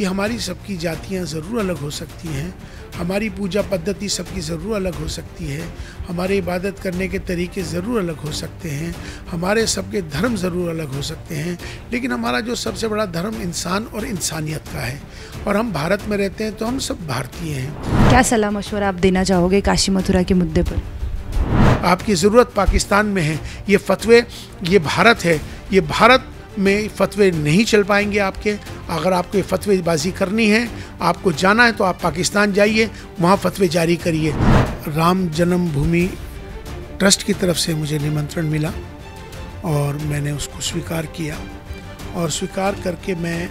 कि हमारी सबकी जातियाँ ज़रूर अलग हो सकती हैं, हमारी पूजा पद्धति सबकी ज़रूर अलग हो सकती है, हमारे इबादत करने के तरीके ज़रूर अलग हो सकते हैं, हमारे सबके धर्म ज़रूर अलग हो सकते हैं, लेकिन हमारा जो सबसे बड़ा धर्म इंसान और इंसानियत का है। और हम भारत में रहते हैं तो हम सब भारतीय हैं। क्या सलाह मशवरा आप देना चाहोगे काशी मथुरा के मुद्दे पर? आपकी ज़रूरत पाकिस्तान में है। ये फतवे, ये भारत है, ये भारत में फतवे नहीं चल पाएंगे आपके। अगर आपको ये फतवेबाजी करनी है, आपको जाना है तो आप पाकिस्तान जाइए, वहाँ फतवे जारी करिए। राम जन्मभूमि ट्रस्ट की तरफ से मुझे निमंत्रण मिला और मैंने उसको स्वीकार किया और स्वीकार करके मैं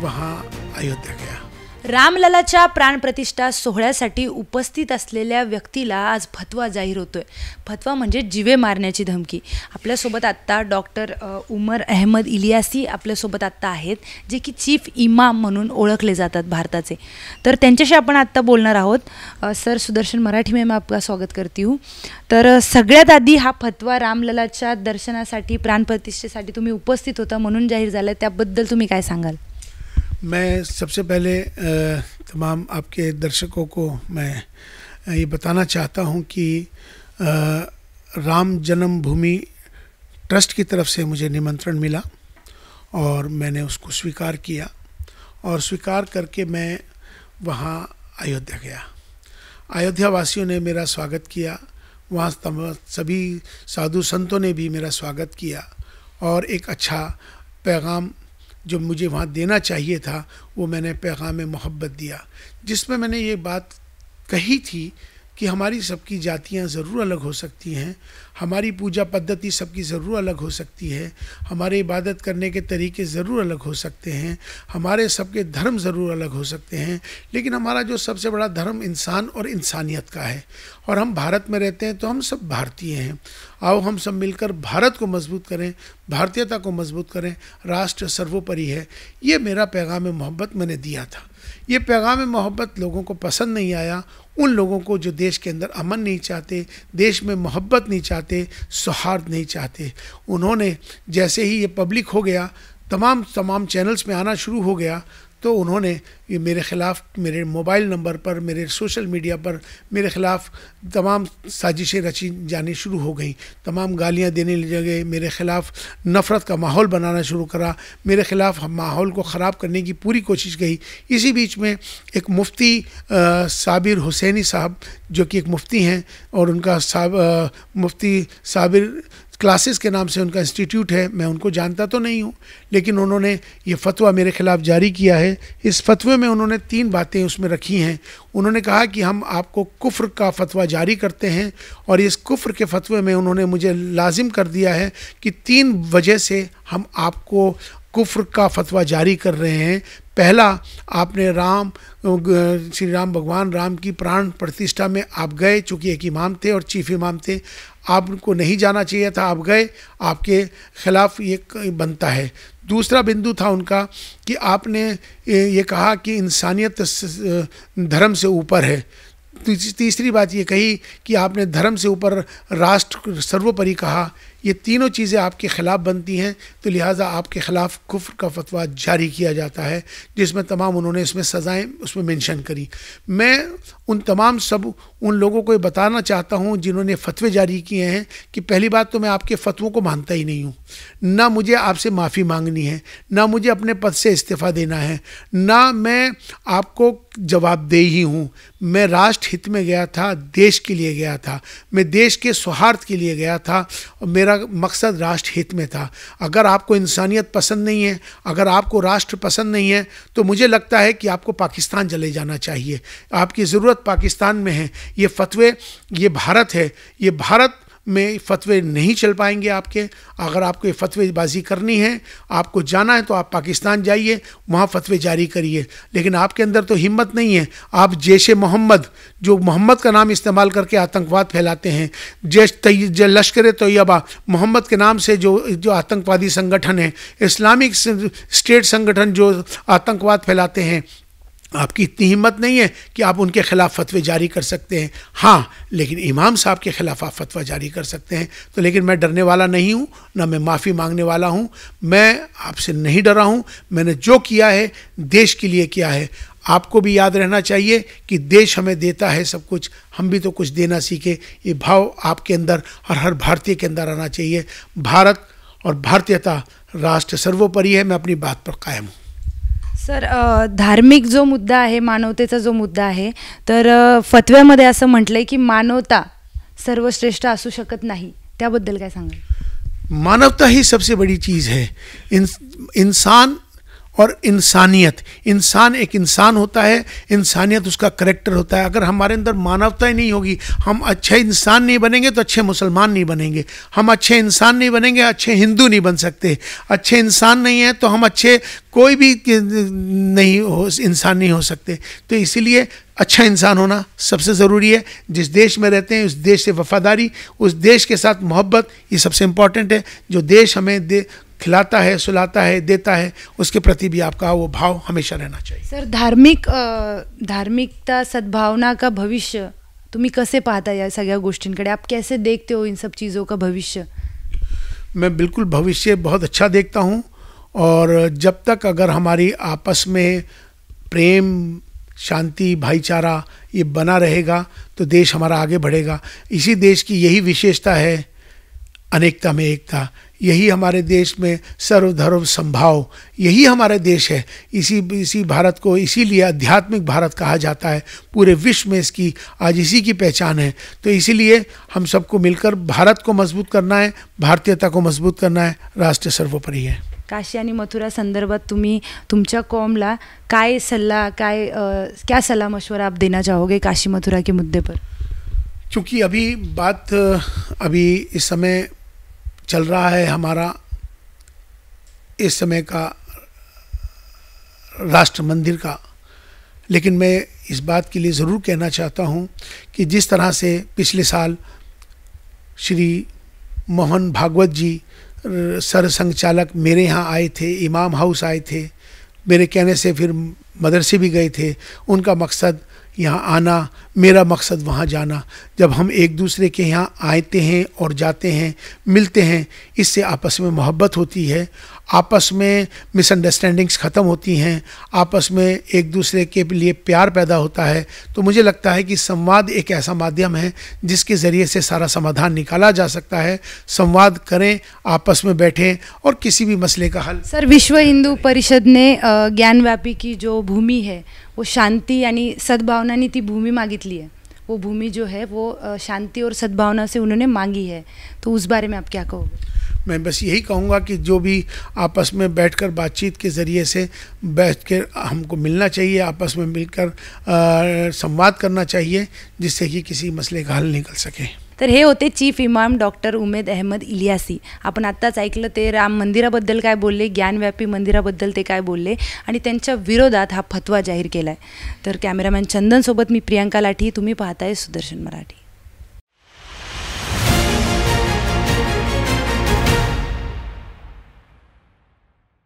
वहाँ अयोध्या गया। रामललाच्या प्राणप्रतिष्ठा सोहळ्यासाठी उपस्थित असलेल्या व्यक्तीला आज फतवा जाहीर होतोय। फतवा म्हणजे जीवे मारण्याची धमकी। आपल्यासोबत आत्ता डॉक्टर उमर अहमद इलियासी आपल्यासोबत आत्ता आहेत, जे की चीफ इमाम म्हणून ओळखले जातात भारताचे। तर त्यांच्याशी आपण आत्ता बोलणार आहोत। सर सुदर्शन, मराठी में मैं आपका स्वागत करती हूँ। तर सगळ्यात आधी हा फतवा रामललाच्या दर्शनासाठी प्राणप्रतिष्ठेसाठी तुम्ही उपस्थित होता म्हणून जाहीर झाला, त्याबद्दल तुम्ही काय सांगाल? मैं सबसे पहले तमाम आपके दर्शकों को मैं ये बताना चाहता हूँ कि राम जन्मभूमि ट्रस्ट की तरफ से मुझे निमंत्रण मिला और मैंने उसको स्वीकार किया और स्वीकार करके मैं वहाँ अयोध्या गया। अयोध्या वासियों ने मेरा स्वागत किया, वहाँ सभी साधु संतों ने भी मेरा स्वागत किया और एक अच्छा पैगाम जो मुझे वहाँ देना चाहिए था वो मैंने पैगाम मोहब्बत दिया, जिसमें मैंने ये बात कही थी कि हमारी सबकी जातियाँ ज़रूर अलग हो सकती हैं, हमारी पूजा पद्धति सबकी ज़रूर अलग हो सकती है, हमारे इबादत करने के तरीके ज़रूर अलग हो सकते हैं, हमारे सबके धर्म ज़रूर अलग हो सकते हैं, लेकिन हमारा जो सबसे बड़ा धर्म इंसान और इंसानियत का है। और हम भारत में रहते हैं तो हम सब भारतीय हैं। आओ हम सब मिलकर भारत को मजबूत करें, भारतीयता को मजबूत करें, राष्ट्र सर्वोपरि है। ये मेरा पैगाम मोहब्बत मैंने दिया था। ये पैगाम मोहब्बत लोगों को पसंद नहीं आया, उन लोगों को जो देश के अंदर अमन नहीं चाहते, देश में मोहब्बत नहीं चाहते, सौहार्द नहीं चाहते। उन्होंने जैसे ही ये पब्लिक हो गया, तमाम चैनल्स में आना शुरू हो गया, तो उन्होंने ये मेरे ख़िलाफ़ मेरे मोबाइल नंबर पर, मेरे सोशल मीडिया पर मेरे ख़िलाफ़ तमाम साजिशें रची जानी शुरू हो गई, तमाम गालियां देने लगे, मेरे ख़िलाफ़ नफ़रत का माहौल बनाना शुरू करा, मेरे ख़िलाफ़ माहौल को ख़राब करने की पूरी कोशिश की। इसी बीच में एक मुफ्ती साबिर हुसैनी साहब, जो कि एक मुफ्ती हैं और उनका मुफ्ती साबिर क्लासेस के नाम से उनका इंस्टीट्यूट है, मैं उनको जानता तो नहीं हूँ, लेकिन उन्होंने ये फतवा मेरे ख़िलाफ़ जारी किया है। इस फतवे में उन्होंने 3 बातें उसमें रखी हैं। उन्होंने कहा कि हम आपको कुफ्र का फतवा जारी करते हैं और इस कुफ्र के फतवे में उन्होंने मुझे लाजिम कर दिया है कि 3 वजह से हम आपको कुफ्र का फतवा जारी कर रहे हैं। पहला, आपने श्री राम भगवान राम की प्राण प्रतिष्ठा में आप गए, चूँकि एक इमाम थे और चीफ इमाम थे, आपको नहीं जाना चाहिए था, आप गए, आपके ख़िलाफ़ ये बनता है। दूसरा बिंदु था उनका कि आपने ये कहा कि इंसानियत धर्म से ऊपर है। तीसरी बात ये कही कि आपने धर्म से ऊपर राष्ट्र सर्वोपरि कहा। ये तीनों चीज़ें आपके ख़िलाफ़ बनती हैं, तो लिहाजा आपके ख़िलाफ़ कुफ्र का फतवा जारी किया जाता है, जिसमें तमाम उन्होंने इसमें सज़ाएँ उसमें मेंशन करी। मैं उन लोगों को ये बताना चाहता हूँ जिन्होंने फतवे जारी किए हैं कि पहली बात तो मैं आपके फतवों को मानता ही नहीं हूँ, ना मुझे आपसे माफ़ी मांगनी है, ना मुझे अपने पद से इस्तीफ़ा देना है, ना मैं आपको जवाबदेही हूँ। मैं राष्ट्र हित में गया था, देश के लिए गया था, मैं देश के सौहार्द के लिए गया था और मेरा मकसद राष्ट्र हित में था। अगर आपको इंसानियत पसंद नहीं है, अगर आपको राष्ट्र पसंद नहीं है, तो मुझे लगता है कि आपको पाकिस्तान चले जाना चाहिए। आपकी ज़रूरत पाकिस्तान में है। ये फतवे, ये भारत है, ये भारत में फतवे नहीं चल पाएंगे आपके। अगर आपको ये फतवेबाजी करनी है, आपको जाना है तो आप पाकिस्तान जाइए, वहाँ फतवे जारी करिए। लेकिन आपके अंदर तो हिम्मत नहीं है। आप जैश मोहम्मद, जो मोहम्मद का नाम इस्तेमाल करके आतंकवाद फैलाते हैं, लश्कर तैयबा मोहम्मद के नाम से जो आतंकवादी संगठन है, इस्लामिक स्टेट संगठन जो आतंकवाद फैलाते हैं, आपकी इतनी हिम्मत नहीं है कि आप उनके खिलाफ फतवे जारी कर सकते हैं। हाँ, लेकिन इमाम साहब के खिलाफ आप फतवा जारी कर सकते हैं। तो लेकिन मैं डरने वाला नहीं हूँ, ना मैं माफ़ी मांगने वाला हूँ। मैं आपसे नहीं डरा हूँ। मैंने जो किया है देश के लिए किया है। आपको भी याद रहना चाहिए कि देश हमें देता है सब कुछ, हम भी तो कुछ देना सीखे। ये भाव आपके अंदर और हर भारतीय के अंदर आना चाहिए। भारत और भारतीयता राष्ट्र सर्वोपरि है। मैं अपनी बात पर कायम हूँ। सर, धार्मिक जो मुद्दा आहे, मानवतेचा जो मुद्दा आहे, तर फतव्यामध्ये असं म्हटलंय की मानवता सर्वश्रेष्ठ असू शकत नाही, त्याबद्दल काय सांगाल? मानवता ही सबसे बड़ी चीज़ है। इंसान और इंसानियत, इंसान एक इंसान होता है, इंसानियत उसका करेक्टर होता है। अगर हमारे अंदर मानवता ही नहीं होगी, हम अच्छे इंसान नहीं बनेंगे तो अच्छे मुसलमान नहीं बनेंगे। हम अच्छे इंसान नहीं बनेंगे, अच्छे हिंदू नहीं बन सकते। अच्छे इंसान नहीं है तो हम अच्छे कोई भी इंसान नहीं हो सकते। तो इसीलिए अच्छा इंसान होना सबसे ज़रूरी है। जिस देश में रहते हैं उस देश से वफादारी, उस देश के साथ मोहब्बत, ये सबसे इम्पॉर्टेंट है। जो देश हमें खिलाता है, सुलाता है, देता है, उसके प्रति भी आपका वो भाव हमेशा रहना चाहिए। सर, धार्मिकता, सद्भावना का भविष्य तुम्ही कसे पाहता या सगळ्या गोष्टींकडे? आप कैसे देखते हो इन सब चीज़ों का भविष्य? मैं बिल्कुल भविष्य बहुत अच्छा देखता हूँ। और जब तक अगर हमारी आपस में प्रेम, शांति, भाईचारा ये बना रहेगा तो देश हमारा आगे बढ़ेगा। इसी देश की यही विशेषता है, अनेकता में एकता। यही हमारे देश में सर्वधर्म संभाव, यही हमारा देश है। इसी भारत को इसीलिए आध्यात्मिक भारत कहा जाता है। पूरे विश्व में इसकी आज इसी की पहचान है। तो इसीलिए हम सबको मिलकर भारत को मजबूत करना है, भारतीयता को मजबूत करना है। राष्ट्र सर्वोपरि है। काशी आणि मथुरा संदर्भात तुम्ही तुमच्या कॉमला क्या सलाह मशवरा आप देना चाहोगे काशी मथुरा के मुद्दे पर? क्योंकि अभी इस समय चल रहा है हमारा इस समय का राष्ट्र मंदिर का, लेकिन मैं इस बात के लिए ज़रूर कहना चाहता हूँ कि जिस तरह से पिछले साल श्री मोहन भागवत जी सरसंघ चालक मेरे यहाँ आए थे, इमाम हाउस आए थे, मेरे कहने से फिर मदरसे भी गए थे। उनका मकसद यहाँ आना, मेरा मकसद वहाँ जाना। जब हम एक दूसरे के यहाँ आते हैं और जाते हैं, मिलते हैं, इससे आपस में मोहब्बत होती है, आपस में मिसअंडरस्टैंडिंग्स ख़त्म होती हैं, आपस में एक दूसरे के लिए प्यार पैदा होता है। तो मुझे लगता है कि संवाद एक ऐसा माध्यम है जिसके ज़रिए से सारा समाधान निकाला जा सकता है। संवाद करें, आपस में बैठें और किसी भी मसले का हल। सर, विश्व हिंदू परिषद ने ज्ञानव्यापी की जो भूमि है वो शांति यानी सद्भावना ने ती भूमि मांगितली है। वो भूमि जो है वो शांति और सद्भावना से उन्होंने मांगी है। तो उस बारे में आप क्या कहोगे? मैं बस यही कहूँगा कि जो भी आपस में बैठकर बातचीत के ज़रिए से बैठ कर हमको मिलना चाहिए, आपस में मिलकर संवाद करना चाहिए, जिससे कि किसी मसले का हल निकल सके। तर हे होते चीफ इमाम डॉक्टर उमेद अहमद इलियासी। आपण आत्ताच ऐकलं ते राम मंदिराबद्दल काय बोलले, ज्ञानव्यापी मंदिराबद्दल ते काय बोलले आणि त्यांच्या विरोधात हा फतवा जाहीर केला आहे। तर कॅमेरामॅन चंदनसोबत मी प्रियांका लाठी, तुम्ही पाहताय सुदर्शन मराठी।